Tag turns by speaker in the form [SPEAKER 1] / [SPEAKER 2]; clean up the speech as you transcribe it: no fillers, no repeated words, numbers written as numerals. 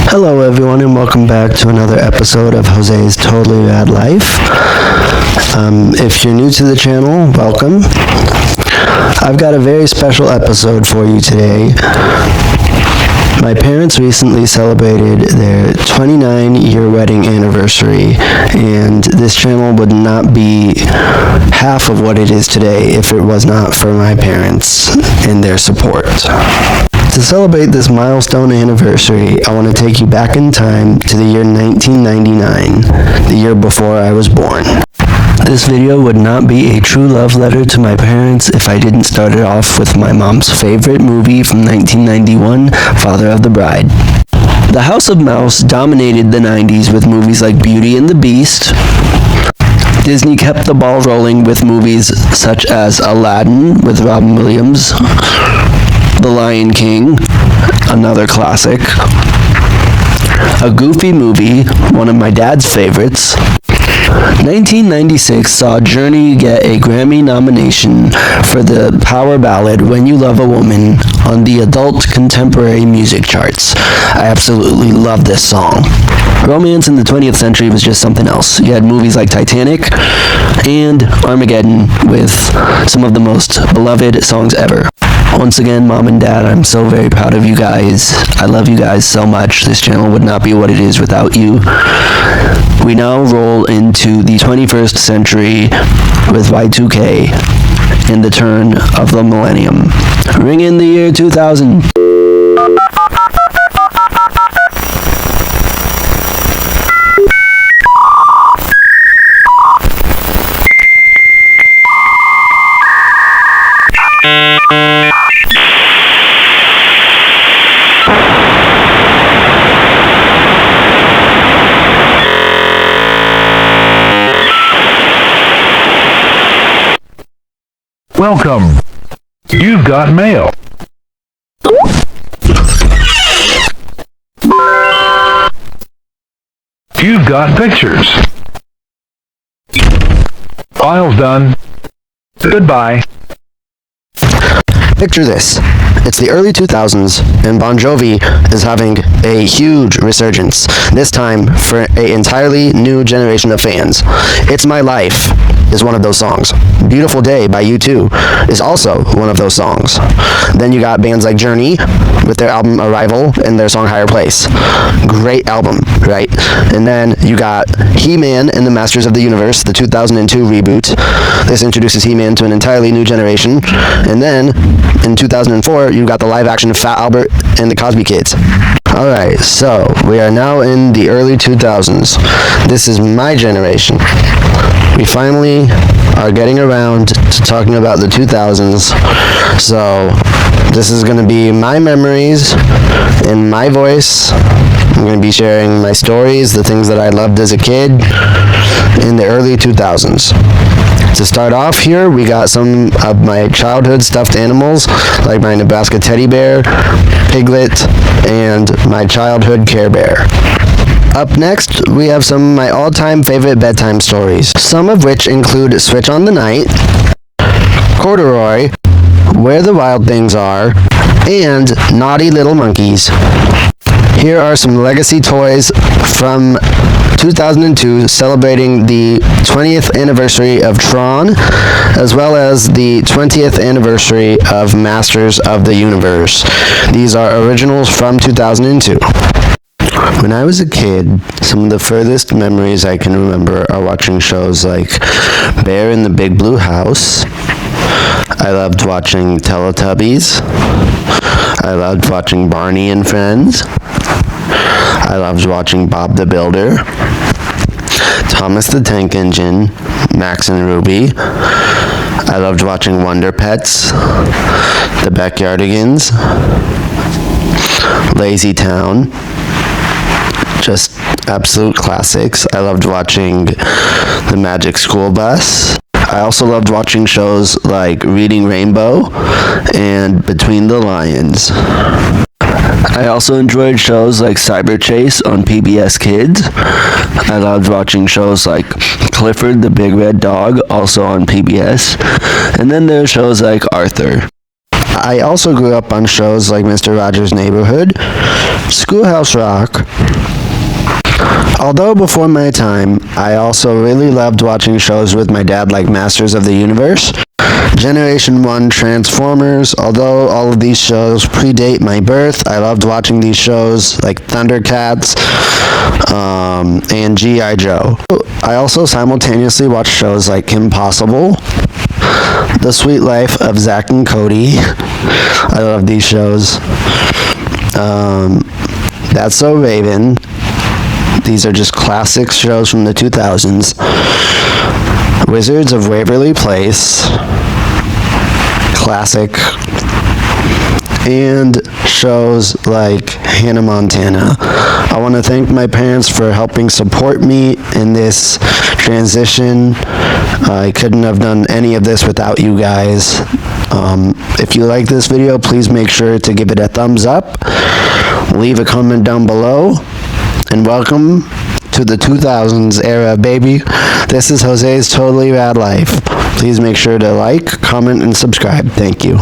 [SPEAKER 1] Hello everyone and welcome back to another episode of Jose's Totally Rad Life. If you're new to the channel, welcome. I've got a very special episode for you today. My parents recently celebrated their 29-year wedding anniversary, and this channel would not be half of what it is today if it was not for my parents and their support. To celebrate this milestone anniversary, I want to take you back in time to the year 1999, the year before I was born. This video would not be a true love letter to my parents if I didn't start it off with my mom's favorite movie from 1991, Father of the Bride. The House of Mouse dominated the 90s with movies like Beauty and the Beast. Disney kept the ball rolling with movies such as Aladdin with Robin Williams, The Lion King, another classic, a Goofy movie, one of my dad's favorites. 1996 saw Journey get a Grammy nomination for the power ballad When You Love a Woman on the adult contemporary music charts. I absolutely love this song. Romance in the 20th century was just something else. You had movies like Titanic and Armageddon with some of the most beloved songs ever. Once again, Mom and Dad, I'm so very proud of you guys. I love you guys so much. This channel would not be what it is without you. We now roll into the 21st century with Y2K and the turn of the millennium. Ring in the year 2000.
[SPEAKER 2] Welcome. You've got mail. You've got pictures. File's done. Goodbye.
[SPEAKER 1] Picture this. It's the early 2000s, and Bon Jovi is having a huge resurgence, this time for an entirely new generation of fans. It's My Life is one of those songs. Beautiful Day by U2 is also one of those songs. Then you got bands like Journey with their album Arrival and their song Higher Place. Great album, right? And then you got He-Man and the Masters of the Universe, the 2002 reboot. This introduces He-Man to an entirely new generation. And then in 2004, you got the live-action Fat Albert and the Cosby Kids. Alright, so we are now in the early 2000s. This is my generation. We finally are getting around to talking about the 2000s. So this is going to be my memories in my voice. I'm going to be sharing my stories, the things that I loved as a kid in the early 2000s. To start off here, we got some of my childhood stuffed animals, like my Nebraska teddy bear, Piglet, and my childhood Care Bear. Up next, we have some of my all-time favorite bedtime stories, some of which include Switch on the Night, Corduroy, Where the Wild Things Are, and Naughty Little Monkeys. Here are some legacy toys from 2002 celebrating the 20th anniversary of Tron, as well as the 20th anniversary of Masters of the Universe. These are originals from 2002. When I was a kid, some of the furthest memories I can remember are watching shows like Bear in the Big Blue House. I loved watching Teletubbies. I loved watching Barney and Friends. I loved watching Bob the Builder, Thomas the Tank Engine, Max and Ruby. I loved watching Wonder Pets, The Backyardigans, Lazy Town. Just absolute classics. I loved watching The Magic School Bus. I also loved watching shows like Reading Rainbow and Between the Lions. I also enjoyed shows like Cyber Chase on PBS Kids. I loved watching shows like Clifford the Big Red Dog, also on PBS. And then there are shows like Arthur. I also grew up on shows like Mr. Rogers' Neighborhood, Schoolhouse Rock. Although before my time, I also really loved watching shows with my dad like Masters of the Universe, Generation 1, Transformers. Although all of these shows predate my birth, I loved watching these shows like Thundercats and G.I. Joe. I also simultaneously watched shows like Kim Possible, The Sweet Life of Zack and Cody. I love these shows. That's So Raven. These are just classic shows from the 2000s. Wizards of Waverly Place. Classic. And shows like Hannah Montana. I want to thank my parents for helping support me in this transition. I couldn't have done any of this without you guys. If you like this video, please make sure to give it a thumbs up. Leave a comment down below. And welcome to the 2000s era, baby. This is Jose's Totally Rad Life. Please make sure to like, comment, and subscribe. Thank you.